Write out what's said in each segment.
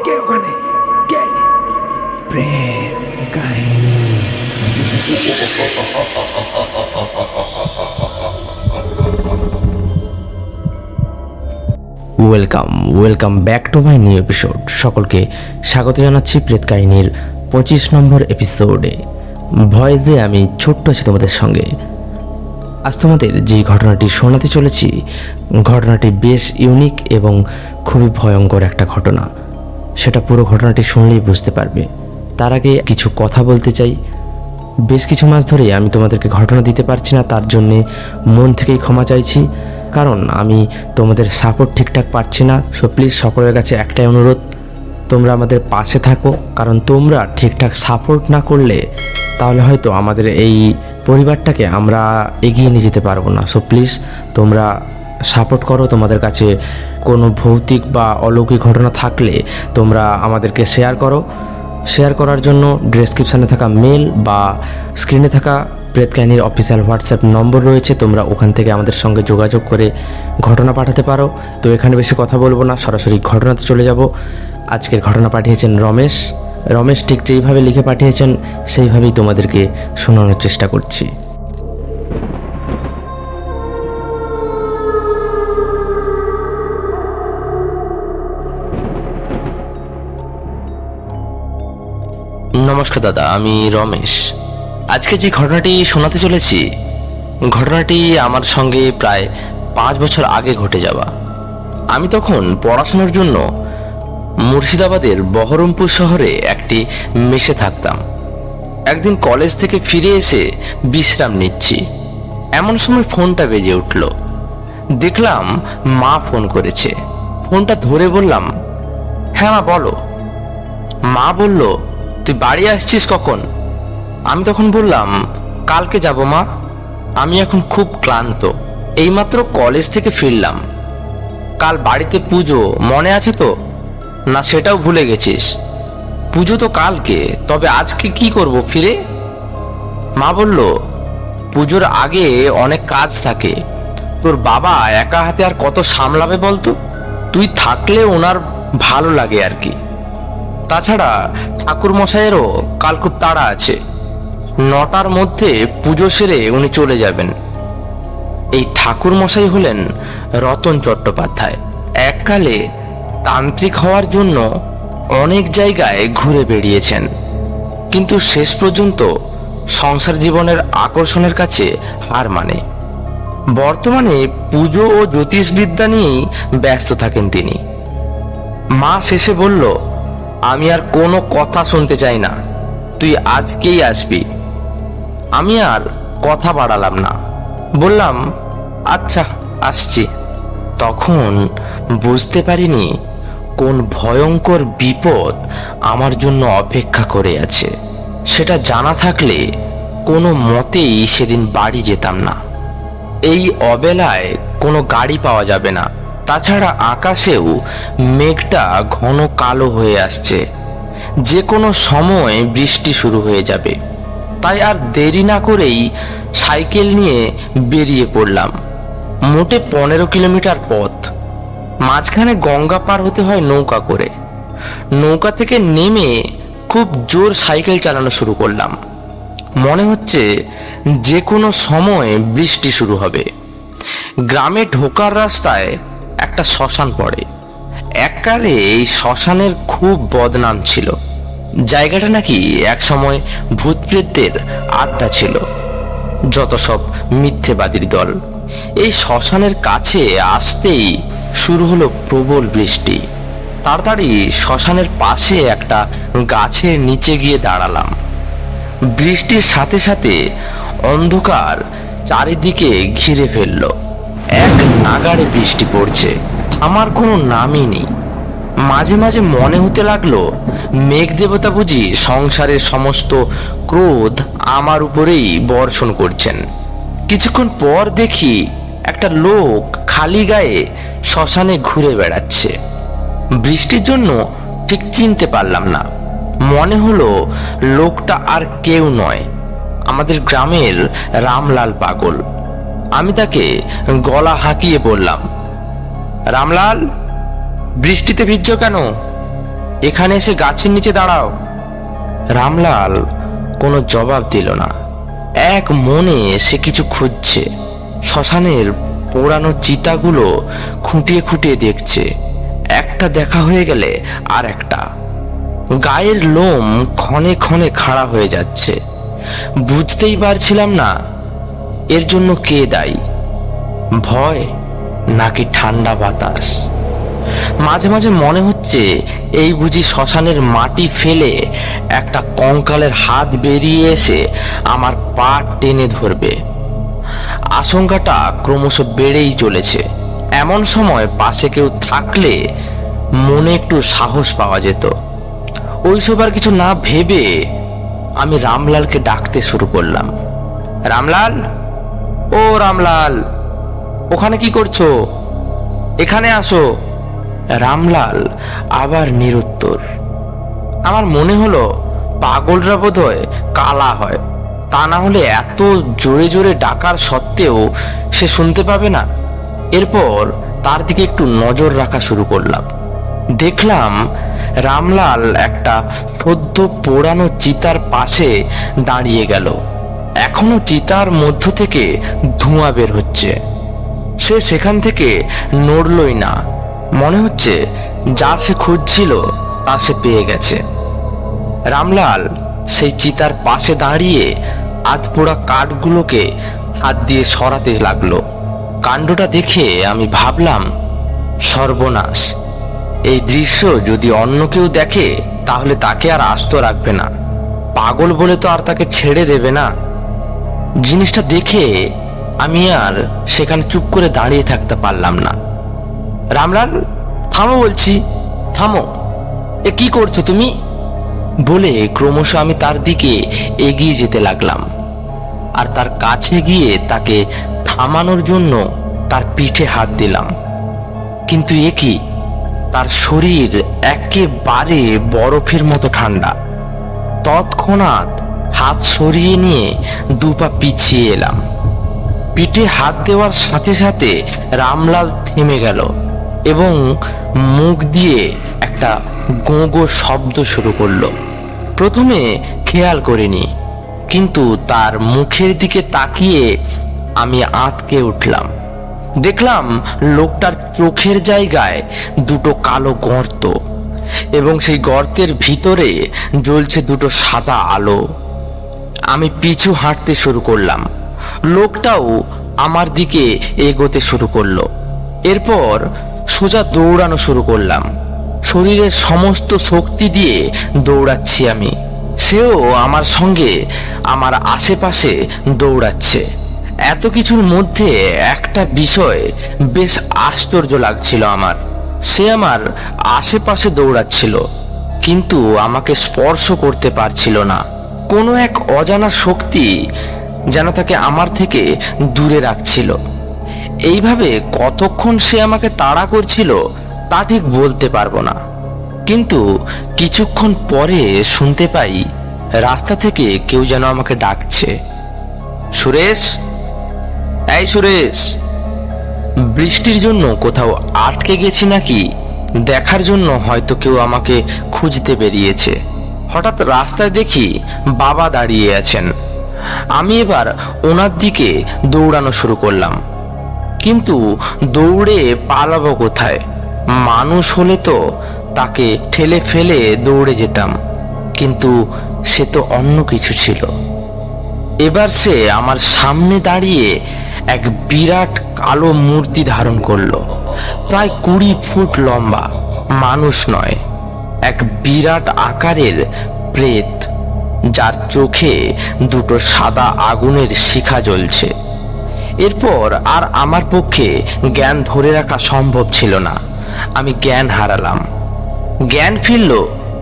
কে ওখানে? কে? প্রেত কাহিনী। Welcome back to my new episode. সকলকে স্বাগত জানাচ্ছি প্রেত কাহিনীর 25 নম্বর এপিসোডে। ভয়েসে আমি ছোট্ট আছি তোমাদের সঙ্গে। আজ তোমাদের যে ঘটনাটি শোনাতে চলেছি, ঘটনাটি বেশ ইউনিক এবং খুবই ভয়ঙ্কর একটা ঘটনা। সেটা পুরো ঘটনাটি শুনলেই বুঝতে পারবে। তার আগে কিছু কথা বলতে চাই। বেশ কিছু মাস ধরেই আমি তোমাদেরকে ঘটনা দিতে পারছি না, তার জন্যে মন থেকেই ক্ষমা চাইছি, কারণ আমি তোমাদের সাপোর্ট ঠিকঠাক পাচ্ছি না। সো প্লিজ সকলের কাছে একটাই অনুরোধ, তোমরা আমাদের পাশে থাকো, কারণ তোমরা ঠিকঠাক সাপোর্ট না করলে তাহলে হয়তো আমাদের এই পরিবারটাকে আমরা এগিয়ে নিয়ে যেতে পারবো না। সো প্লিজ তোমরা সাপোর্ট করো। তোমাদের কাছে কোনো ভৌতিক বা অলৌকিক ঘটনা থাকলে তোমরা আমাদেরকে শেয়ার করো। শেয়ার করার জন্য ডেসক্রিপশানে থাকা মেল বা স্ক্রিনে থাকা প্রেত কাহিনীর অফিসিয়াল হোয়াটসঅ্যাপ নম্বর রয়েছে, তোমরা ওখান থেকে আমাদের সঙ্গে যোগাযোগ করে ঘটনা পাঠাতে পারো। তো এখানে বেশি কথা বলবো না, সরাসরি ঘটনাতে চলে যাব। আজকের ঘটনা পাঠিয়েছেন রমেশ ঠিক যেইভাবে লিখে পাঠিয়েছেন সেইভাবেই তোমাদেরকে শোনানোর চেষ্টা করছি। নমস্কার দাদা, আমি রমেশ। আজকে যে ঘটনাটি শোনাতে চলেছি, ঘটনাটি আমার সঙ্গে প্রায় 5 বছর আগে ঘটে যাওয়া। আমি তখন পড়াশোনার জন্য মুর্শিদাবাদের বহরমপুর শহরে একটি মেসে থাকতাম। একদিন কলেজ থেকে ফিরে এসে বিশ্রাম নিচ্ছি, এমন সময় ফোনটা বেজে উঠল। দেখলাম মা ফোন করেছে। ফোনটা ধরে বললাম, হ্যাঁ মা বলো। মা বলল, তুই বাড়ি আসছিস কখন? আমি তখন বললাম, কালকে যাব মা, আমি এখন খুব ক্লান্ত, এইমাত্র কলেজ থেকে ফিরলাম। কাল বাড়িতে পুজো, মনে আছে তো? না সেটাও ভুলে গেছিস? পুজো তো কালকে, তবে আজকে কি করব ফিরে? মা বলল, পুজোর আগে অনেক কাজ থাকে, তোর বাবা একা হাতে আর কত সামলাবে বলতো, তুই থাকলে ওনার ভালো লাগে আর কি। তাছাড়া ঠাকুর মশাইয়েরও কাল খুব তাড়া আছে, 9টার মধ্যে পুজো সেরে উনি চলে যাবেন। এই ঠাকুর মশাই হলেন রতন চট্টোপাধ্যায়। এককালে তান্ত্রিক হওয়ার জন্য অনেক জায়গায় ঘুরে বেড়িয়েছেন, কিন্তু শেষ পর্যন্ত সংসার জীবনের আকর্ষণের কাছে হার মানে। বর্তমানে পুজো ও জ্যোতিষবিদ্যা নিয়েই ব্যস্ত থাকেন তিনি। মা শেষে বলল, আমি আর কোনো কথা শুনতে চাই না, তুই আজকেই আসবি। আমি আর কথা বাড়ালাম না, বললাম আচ্ছা আসছি। তখন বুঝতে পারিনি কোন ভয়ঙ্কর বিপদ আমার জন্য অপেক্ষা করে আছে। সেটা জানা থাকলে কোনো মতেই সেদিন বাড়ি যেতাম না। এই অবেলায় কোনো গাড়ি পাওয়া যাবে না, তাছাড়া আকাশেও মেঘটা ঘন কালো হয়ে আসছে, যে কোনো সময় বৃষ্টি শুরু হয়ে যাবে। তাই আর দেরি না করেই সাইকেল নিয়ে বেরিয়ে পড়লাম। মোটে 15 কিলোমিটার পথ। মাঝখানে গঙ্গা পার হতে হয় নৌকা করে। নৌকা থেকে নেমে খুব জোর সাইকেল চালানো শুরু করলাম। মনে হচ্ছে যে কোনো সময় বৃষ্টি শুরু হবে। গ্রামে ঢোকার রাস্তায় একটা শ্মশান পড়ে। এককালে এই শ্মশানের খুব বদনাম ছিল। জায়গাটা নাকি এক সময় ভূতপ্রেতদের আড্ডা ছিল, যত সব মিথ্যেবাদীর দল। এই শ্মশানের কাছে আসতেই শুরু হলো প্রবল বৃষ্টি। তাড়াতাড়ি শ্মশানের পাশে একটা গাছের নিচে গিয়ে দাঁড়ালাম। বৃষ্টির সাথে সাথে অন্ধকার চারিদিকে ঘিরে ফেলল। এক নাগাড়ে বৃষ্টি পড়ছে, আমার কোনো নামই নেই। মাঝে মাঝে মনে হতে লাগলো মেঘ দেবতা বুঝি সংসারের সমস্ত ক্রোধ আমার উপরেই বর্ষণ করছেন। কিছুক্ষণ পর দেখি একটা লোক খালি গায়ে শ্মশানে ঘুরে বেড়াচ্ছে। বৃষ্টির জন্য ঠিক চিনতে পারলাম না। মনে হলো লোকটা আর কেউ নয়, আমাদের গ্রামের রামলাল পাগল। আমি তাকে গলা হাঁকিয়ে বললাম, রামলাল, বৃষ্টিতে ভিজছ কেন? এখানে এসে গাছের নিচে দাঁড়াও। রামলাল কোনো জবাব দিল না। এক মনে সে কিছু খুঁজছে। শ্মশানের পোড়ানো চিতাগুলো খুঁটিয়ে খুঁটিয়ে দেখছে। একটা দেখা হয়ে গেলে আর একটা। গায়ের লোম ক্ষণে ক্ষণে খাড়া হয়ে যাচ্ছে। বুঝতেই পারছিলাম না এর জন্য কে দায়ী, ভয় নাকি ঠান্ডা বাতাস। মাঝে মাঝে মনে হচ্ছে এই বুঝি শ্মশানের মাটি ফেলে একটা কঙ্কালের হাত বেরিয়ে এসে আমার পা টেনে ধরবে। আশঙ্কাটা ক্রমশ বেড়েই চলেছে। এমন সময় পাশে কেউ থাকলে মনে একটু সাহস পাওয়া যেত। ওইসব আর কিছু না ভেবে আমি রামলালকে ডাকতে শুরু করলাম। রামলাল, ও রামলাল, ওখানে কি করছো? এখানে আসো। রামলাল আবার নিরুত্তর। আমার মনে হলো পাগলরা বোধহয় কালা হয়, তা না হলে এত জোরে জোরে ডাকার সত্ত্বেও সে শুনতে পাবে না। এরপর তার দিকে একটু নজর রাখা শুরু করলাম। দেখলাম রামলাল একটা সদ্য পোড়ানো চিতার পাশে দাঁড়িয়ে গেল। এখনো চিতার মধ্য থেকে ধোঁয়া বের হচ্ছে। সে সেখান থেকে নড়লই না। মনে হচ্ছে যা সে খুঁজছিল তা সে পেয়ে গেছে। রামলাল সেই চিতার পাশে দাঁড়িয়ে আধপোড়া কাঠগুলোকে হাত দিয়ে সরাতে লাগলো। কাণ্ডটা দেখে আমি ভাবলাম, সর্বনাশ, এই দৃশ্য যদি অন্য কেউ দেখে তাহলে তাকে আর আস্ত রাখবে না। পাগল বলে তো আর তাকে ছেড়ে দেবে না। জিনিসটা দেখে আমি আর সেখানে চুপ করে দাঁড়িয়ে থাকতে পারলাম না। রামলাল, থামো বলছি, থামো। এ কি করছো তুমি? বলে ক্রমশ আমি তার দিকে এগিয়ে যেতে লাগলাম। আর তার কাছে গিয়ে তাকে থামানোর জন্য তার পিঠে হাত দিলাম। কিন্তু এ কি, তার শরীর একেবারে বরফের মতো ঠান্ডা। তৎক্ষণাৎ হাত সরিয়ে নিয়ে দুপা পিছিয়ে এলাম। পিঠে হাত দেওয়ার সাথে সাথে রামলাল থেমে গেল এবং মুখ দিয়ে একটা গো গো শব্দ শুরু করলো। প্রথমে খেয়াল করিনি, কিন্তু তার মুখের দিকে তাকিয়ে আমি আঁতকে উঠলাম। দেখলাম লোকটার চোখের জায়গায় দুটো কালো গর্ত এবং সেই গর্তের ভিতরে জ্বলছে দুটো সাদা আলো। আমি পিছু হাঁটতে শুরু করলাম। লোকটাও আমার দিকে এগোতে শুরু করলো। এরপর সোজা দৌড়ানো শুরু করলাম। শরীরের সমস্ত শক্তি দিয়ে দৌড়াচ্ছি আমি। সেও আমার সঙ্গে আমার আশেপাশে দৌড়াচ্ছে। এত কিছুর মধ্যে একটা বিষয় বেশ আশ্চর্য লাগছিল আমার। সে আমার আশেপাশে দৌড়াচ্ছিল, কিন্তু আমাকে স্পর্শ করতে পারছিল না। কোনো এক অজানা শক্তি যেন তাকে আমার থেকে দূরে রাখছিল। এইভাবে কতক্ষণ সে আমাকে তাড়া করছিল তা ঠিক বলতে পারবো না, কিন্তু কিছুক্ষণ পরে শুনতে পাই রাস্তা থেকে কেউ যেন আমাকে ডাকছে, সুরেশ, এই সুরেশ। বৃষ্টির জন্য কোথাও আটকে গেছি নাকি দেখার জন্য হয়তো কেউ আমাকে খুঁজতে বেরিয়েছে। হঠাৎ রাস্তায় দেখি বাবা দাঁড়িয়ে আছেন। আমি এবার ওনার দিকে দৌড়ানো শুরু করলাম, কিন্তু দৌড়ে পালাবো কোথায়? মানুষ হলে তো তাকে ঠেলে ফেলে দৌড়ে যেতাম, কিন্তু সে তো অন্য কিছু ছিল। এবার সে আমার সামনে দাঁড়িয়ে এক বিরাট কালো মূর্তি ধারণ করলো। প্রায় 20 ফুট লম্বা, মানুষ নয়, এক বিরাট আকারের প্রেত, যার চোখে দুটো সাদা আগুনের শিখা জ্বলছে। এরপর আর আমার পক্ষে জ্ঞান ধরে রাখা সম্ভব ছিল না। আমি জ্ঞান হারালাম। জ্ঞান ফিরল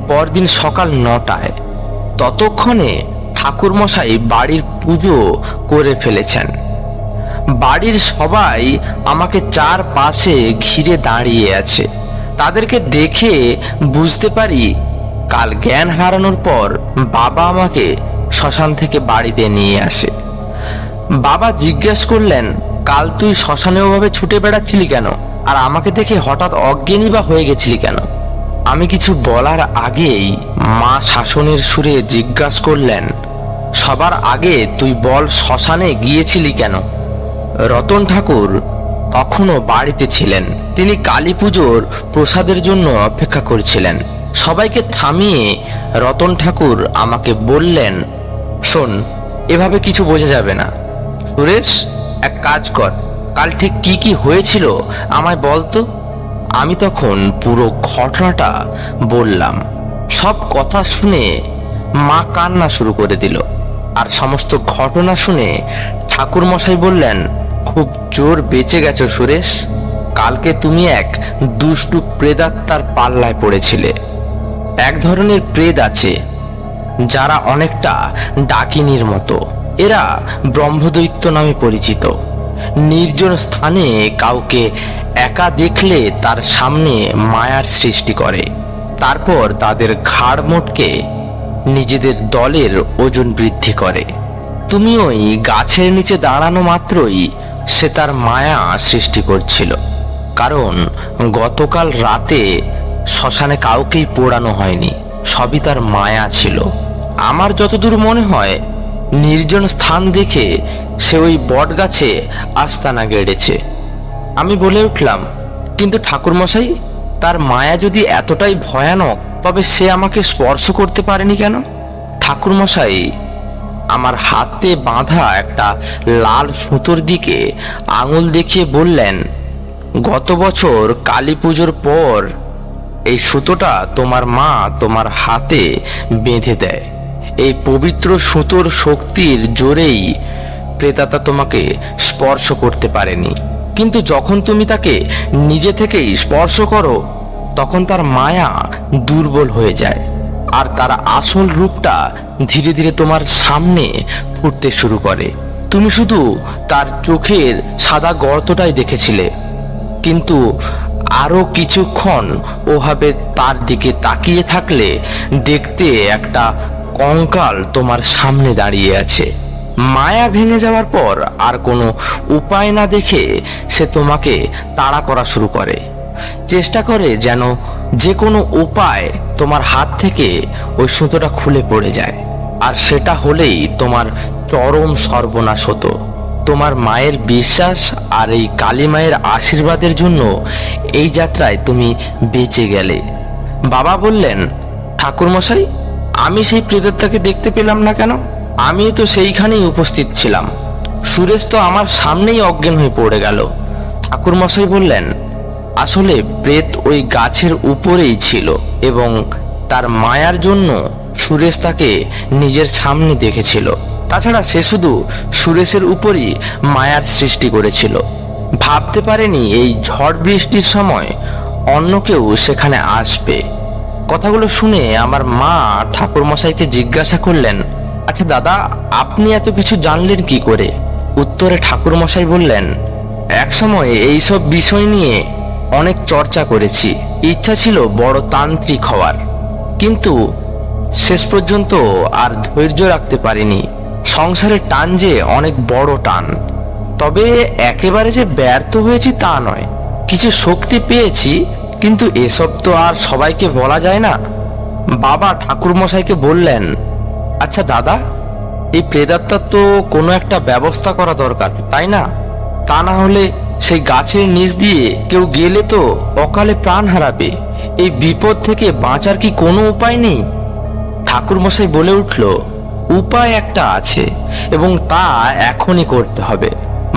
পরদিন সকাল 9টায়। ততক্ষণে ঠাকুরমশাই বাড়ির পুজো করে ফেলেছেন। বাড়ির সবাই আমাকে চারপাশে ঘিরে দাঁড়িয়ে আছে। তাদেরকে দেখে বুঝতে পারি কাল জ্ঞান হারানোর পর বাবা আমাকে শ্মশান থেকে বাড়িতে নিয়ে আসে। বাবা জিজ্ঞেস করলেন, কাল তুই শ্মশানে ওভাবে ছুটে বেড়াচ্ছিলি কেন, আর আমাকে দেখে হঠাৎ অজ্ঞানী বা হয়ে গেছিলি কেন? আমি কিছু বলার আগেই মা শাসনের সুরে জিজ্ঞাসা করলেন, সবার আগে তুই বল, শ্মশানে গিয়েছিলি কেন? রতন ঠাকুর তখনও বাড়িতে ছিলেন। তিনি কালী পুজোর প্রসাদের জন্য অপেক্ষা করছিলেন। সবাইকে থামিয়ে রতন ঠাকুর আমাকে বললেন, শোন, এভাবে কিছু বোঝা যাবে না। সুরেশ, এক কাজ কর, কাল ঠিক কি কি হয়েছিল আমায় বলতো। আমি তখন পুরো ঘটনাটা বললাম। সব কথা শুনে মা কান্না শুরু করে দিল। আর সমস্ত ঘটনা শুনে ঠাকুর মশাই বললেন, খুব জোর বেঁচে গেছো সুরেশ। কালকে তুমি এক দুষ্টু প্রেতাত্মার পাল্লায় পড়েছিলে। এক ধরনের প্রেত আছে যারা অনেকটা ডাকিনীর মতো। এরা ব্রহ্মদৈত্য নামে পরিচিত। নির্জন স্থানে কাউকে একা দেখলে তার সামনে মায়ার সৃষ্টি করে, তারপর তাদের ঘাড় মোটকে নিজেদের দলের ওজন বৃদ্ধি করে। তুমি ওই গাছের নিচে দাঁড়ানো মাত্রই সে তার মায়া সৃষ্টি করছিল। কারণ গতকাল রাতে শ্মশানে কাউকেই পোড়ানো হয়নি, সবই তার মায়া ছিল। আমার যতদূর মনে হয়, নির্জন স্থান দেখে সে ওই বট গাছে আস্তানা গেড়েছে। আমি বলে উঠলাম, কিন্তু ঠাকুরমশাই, তার মায়া যদি এতটাই ভয়ানক, তবে সে আমাকে স্পর্শ করতে পারেনি কেন? ঠাকুরমশাই আমার হাতে বাঁধা একটা লাল সুতোর দিকে আঙুল দেখিয়ে বললেন, গত বছর কালী পুজোর পর এই সুতোটা তোমার মা তোমার হাতে বেঁধে দেয়। এই পবিত্র সুতোর শক্তির জোরেই প্রেতাত্মা তোমাকে স্পর্শ করতে পারেনি। কিন্তু যখন তুমি তাকে নিজে থেকেই স্পর্শ করো, তখন তার মায়া দুর্বল হয়ে যায়, আর তার আসল রূপটা ধীরে ধীরে তোমার সামনে ফুটতে শুরু করে। তুমি শুধু তার চোখের সাদা গর্তটাই দেখেছিলে, কিন্তু আরো কিছুক্ষণ ওভাবে তার দিকে তাকিয়ে থাকলে দেখতে একটা কঙ্কাল তোমার সামনে দাঁড়িয়ে আছে। মায়া ভেঙে যাওয়ার পর আর কোনো উপায় না দেখে সে তোমাকে তাড়া করা শুরু করে, চেষ্টা করে যেন যে কোনো উপায় তোমার হাত থেকে ওই সুতোটা খুলে পড়ে যায়। আর সেটা হলেই তোমার চরম সর্বনাশ হতো। তোমার মায়ের বিশ্বাস আর এই কালী মায়ের আশীর্বাদের জন্য এই যাত্রায় তুমি বেঁচে গেলে। বাবা বললেন, ঠাকুরমশাই, আমি সেই প্রেতাত্মাকে দেখতে পেলাম না কেন? আমি তো সেইখানেই উপস্থিত ছিলাম। সুরেশ তো আমার সামনেই অজ্ঞান হয়ে পড়ে গেল। ঠাকুরমশাই বললেন, আসলে প্রেত ওই গাছের উপরেই ছিল এবং তার মায়ার জন্য সুরেশ তাকে নিজের সামনে দেখেছিল। তাছাড়া সে শুধু সুরেশের উপরই মায়ার সৃষ্টি করেছিল। ভাবতে পারেনি এই ঝড় বৃষ্টির সময় অন্য কেউ সেখানে আসবে। কথাগুলো শুনে আমার মা ঠাকুরমশাইকে জিজ্ঞাসা করলেন, আচ্ছা দাদা, আপনি এত কিছু জানলেন কি করে? উত্তরে ঠাকুরমশাই বললেন, একসময় এইসব বিষয় নিয়ে অনেক চর্চা করেছি। ইচ্ছা ছিল বড় তান্ত্রিক হওয়ার, কিন্তু শেষ পর্যন্ত আর ধৈর্য রাখতে পারিনি। সংসারের টান যে অনেক বড় টান। তবে একেবারে যে ব্যর্থ হয়েছি তা নয়, কিছু শক্তি পেয়েছি, কিন্তু এসব তো আর সবাইকে বলা যায় না। বাবা ঠাকুরমশাইকে বললেন, আচ্ছা দাদা, এই প্রেতাত্মার তো কোনো একটা ব্যবস্থা করা দরকার, তাই না? তা না হলে সেই গাছের নিচ দিয়ে কেউ গেলে তো অকালে প্রাণ হারাবে। এই বিপদ থেকে বাঁচার কি কোনো উপায় নেই? ঠাকুরমশাই বলে উঠল, উপায় একটা আছে, এবং তা এখনই করতে হবে।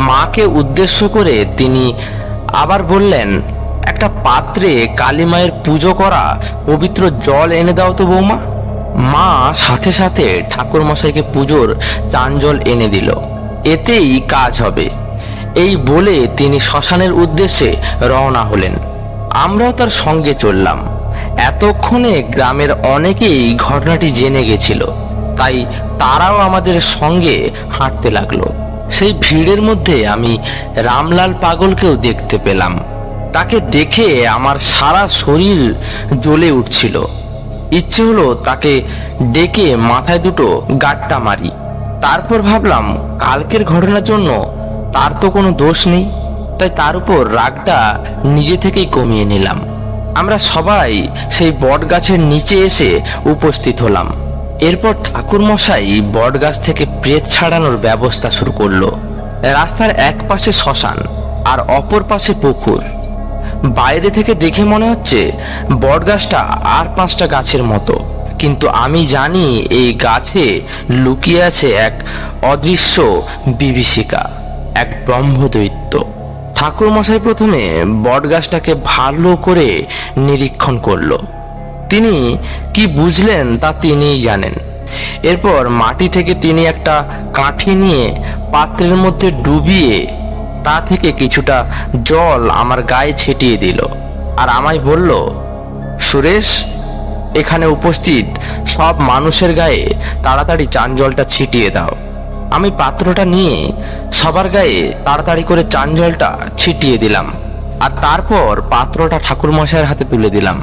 মাকে উদ্দেশ্য করে তিনি আবার বললেন, একটা পাত্রে কালী মায়ের পুজো করা পবিত্র জল এনে দাও তো বৌমা। মা সাথে সাথে ঠাকুরমশাইকে পুজোর চান জল এনে দিল। এতেই কাজ হবে। এই বলে তিনি শ্মশানের উদ্দেশ্যে রওনা হলেন। আমরাও তার সঙ্গে চললাম। এতক্ষণে গ্রামের অনেকেই ঘটনাটি জেনে গেছিল, তাই তারাও আমাদের সঙ্গে হাঁটতে লাগলো। সেই ভিড়ের মধ্যে আমি রামলাল পাগলকেও দেখতে পেলাম। তাকে দেখে আমার সারা শরীর জ্বলে উঠছিল। ইচ্ছে হলো তাকে ডেকে মাথায় দুটো গাঁটটা মারি। তারপর ভাবলাম, কালকের ঘটনার জন্য তার তো কোনো দোষ নেই, তাই তার উপর রাগটা নিজে থেকেই কমিয়ে নিলাম। আমরা সবাই সেই বট গাছের নিচে এসে উপস্থিত হলাম। এরপর ঠাকুরমশাই বট গাছ থেকে প্রেত ছাড়ানোর ব্যবস্থা শুরু করলো। রাস্তার এক পাশে শ্মশান আর অপর পাশে পুকুর। বাইরে থেকে দেখে মনে হচ্ছে বট গাছটা আর 5টা গাছের মতো, কিন্তু আমি জানি এই গাছে লুকিয়ে আছে এক অদৃশ্য বিভীষিকা, এক ব্রহ্মদৈত্য। ঠাকুরমশাই প্রথমে বট গাছটাকে ভালো করে নিরীক্ষণ করলো। তিনি কি বুঝলেন তা তিনিই জানেন। এরপর মাটি থেকে তিনি একটা কাঠি নিয়ে পাত্রের মধ্যে ডুবিয়ে তা থেকে কিছুটা জল আমার গায়ে ছিটিয়ে দিল, আর আমায় বলল, সুরেশ, এখানে উপস্থিত সব মানুষের গায়ে তাড়াতাড়ি চান জলটা ছিটিয়ে দাও। আমি পাত্রটা নিয়ে সবার গায়ে তাড়াতাড়ি করে চান জলটা ছিটিয়ে দিলাম, আর তারপর পাত্রটা ঠাকুরমশাইয়ের হাতে তুলে দিলাম।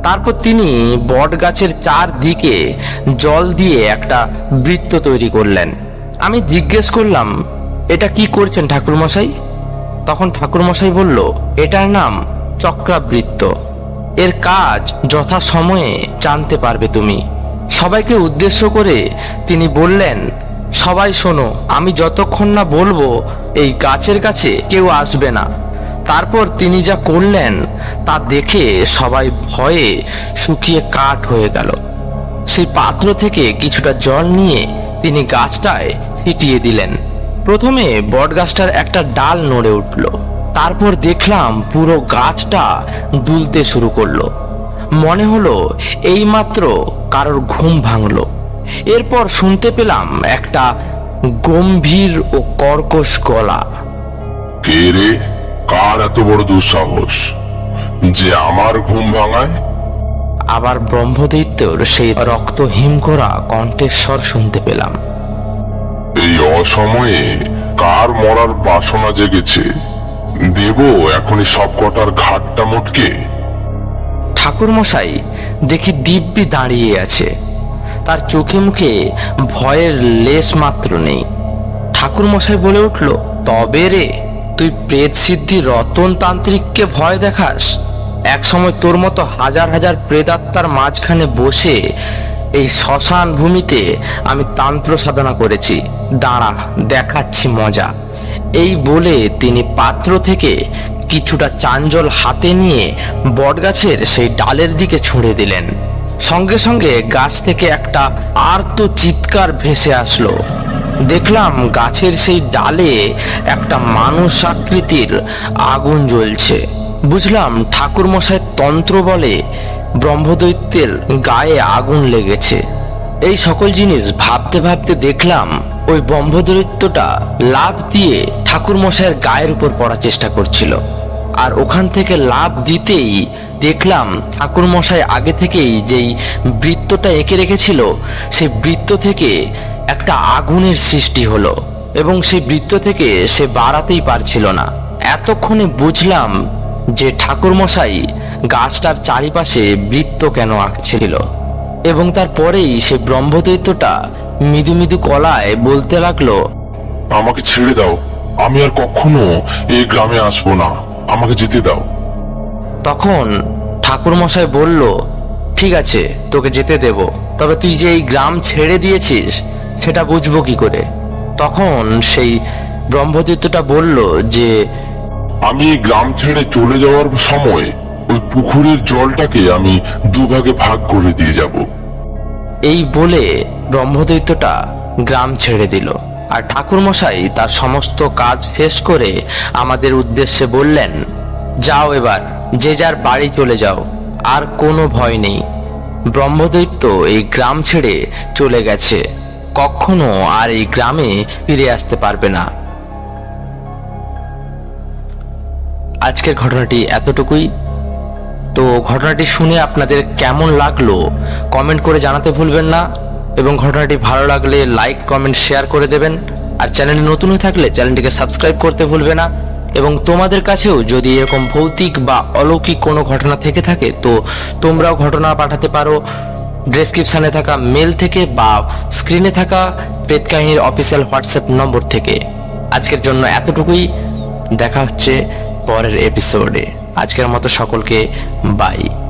তারপর তিনি বট গাছের চারদিকে জল দিয়ে একটা বৃত্ত তৈরি করলেন। আমি জিজ্ঞেস করলাম, এটা কি করছেন ঠাকুরমশাই? তখন ঠাকুরমশাই বলল, এটার নাম চক্রাবৃত্ত। এর কাজ যথাসময়ে জানতে পারবে তুমি। সবাইকে উদ্দেশ্য করে তিনি বললেন, সবাই শোনো, আমি যতক্ষণ না বলবো এই গাছের কাছে কেউ আসবে না। তারপর তিনি যা করলেন তা দেখে সবাই ভয়ে শুকিয়ে কাঠ হয়ে গেল। সেই পাত্র থেকে কিছুটা জল নিয়ে তিনি গাছটায় ছিটিয়ে দিলেন। প্রথমে বট গাছটার একটা ডাল নড়ে উঠল, তারপর দেখলাম পুরো গাছটা দুলতে শুরু করলো। মনে হলো এইমাত্র কারোর ঘুম ভাঙলো। এরপর শুনতে পেলাম একটা গম্ভীর ও কর্কশ গলা। কে রে? কার এত বড় দুঃসাহস যে আমার ঘুম ভাঙায়? আবার ব্রহ্মদৈত্যর সেই রক্তহিম করা কণ্ঠস্বর শুনতে পেলাম। এই অসময়ে কার মরার বাসনা জেগেছে? দেব এখনই সব কটার ঘাটটা মোটকে। ঠাকুরমশাই দেখি দিব্যি দাঁড়িয়ে আছে, তার চোখে মুখে ভয়ের লেশ মাত্র নেই। ঠাকুরমশাই বলে উঠল, তবে রে, তুই প্রেত সিদ্ধি রতন তান্ত্রিককে ভয় দেখাস? এক সময় তোর মতো হাজার হাজার প্রেতাত্মার মাঝখানে বসে এই শ্মশান ভূমিতে আমি তান্ত্র সাধনা করেছি। দাঁড়া, দেখাচ্ছি মজা। এই বলে তিনি পাত্র থেকে কিছুটা চাঞ্জল হাতে নিয়ে বটগাছের সেই ডালের দিকে ছুঁড়ে দিলেন। সঙ্গে সঙ্গে গাছ থেকে একটা আর্ত চিৎকার ভেসে আসলো। দেখলাম গাছের সেই ডালে একটা মানুষ আকৃতির আগুন জ্বলছে। বুঝলাম ঠাকুরমশাই তন্ত্র বলে ব্রহ্মদৈত্যের গায়ে আগুন লেগেছে। এই সকল জিনিস ভাবতে ভাবতে দেখলাম ওই ব্রহ্মদৈত্যটা লাফ দিয়ে ঠাকুরমশাইয়ের গায়ের উপর পড়ার চেষ্টা করছিল, আর ওখান থেকে লাফ দিতেই দেখলাম ঠাকুরমশাই আগে থেকেই যেই বৃত্তটা এঁকে রেখেছিল সেই বৃত্ত থেকে একটা আগুনের সৃষ্টি হলো, এবং সেই বৃত্ত থেকে সে বাড়াতেই পারছিল না। এতক্ষণে বুঝলাম যে ঠাকুরমশাই গাছটার চারিপাশে বৃত্ত কেন আঁকছিল। এবং তারপরেই সে ব্রহ্মদৈত্যটা মৃদু মৃদু গলায় বলতে লাগলো, আমাকে ছেড়ে দাও, আমি আর কখনো এই গ্রামে আসবো না, আমাকে যেতে দাও। তখন ঠাকুরমশাই বলল, ঠিক আছে, তোকে যেতে দেব, তবে তুই যে এই গ্রাম ছেড়ে দিয়েছিস সেটা বুঝবো কি করে? তখন সেই ব্রহ্মদৈত্যটা বলল যে, আমি এই গ্রাম ছেড়ে চলে যাওয়ার সময় ওই পুকুরের জলটাকে আমি দুভাগে ভাগ করে দিয়ে যাব। এই বলে ব্রহ্মদৈত্যটা গ্রাম ছেড়ে দিল। আর ঠাকুরমশাই তার সমস্ত কাজ শেষ করে আমাদের উদ্দেশ্যে বললেন, যাও এবার যে যার বাড়ি চলে যাও, আর কোনো ভয় নেই। ব্রহ্মদৈত্য এই গ্রাম ছেড়ে চলে গেছে, কখনো আর এই গ্রামে ফিরে আসতে পারবে না। আজকের ঘটনাটি এতটুকুই। তো ঘটনাটি শুনে আপনাদের কেমন লাগলো কমেন্ট করে জানাতে ভুলবেন না, এবং ঘটনাটি ভালো লাগলে লাইক কমেন্ট শেয়ার করে দেবেন। আর চ্যানেলে নতুন হয়ে থাকলে চ্যানেলটিকে সাবস্ক্রাইব করতে ভুলবে না। এবং তোমাদের কাছেও যদি এরকম ভৌতিক বা অলৌকিক কোনো ঘটনা থেকে থাকে তো তোমরাও ঘটনা পাঠাতে পারো ডেসক্রিপশনে থাকা মেল থেকে বা স্ক্রিনে থাকা প্রেত কাহিনীর অফিসিয়াল হোয়াটসঅ্যাপ নম্বর থেকে। আজকের জন্য এতটুকুই, দেখা হচ্ছে পরের এপিসোডে। আজকের মতো সকলকে বাই।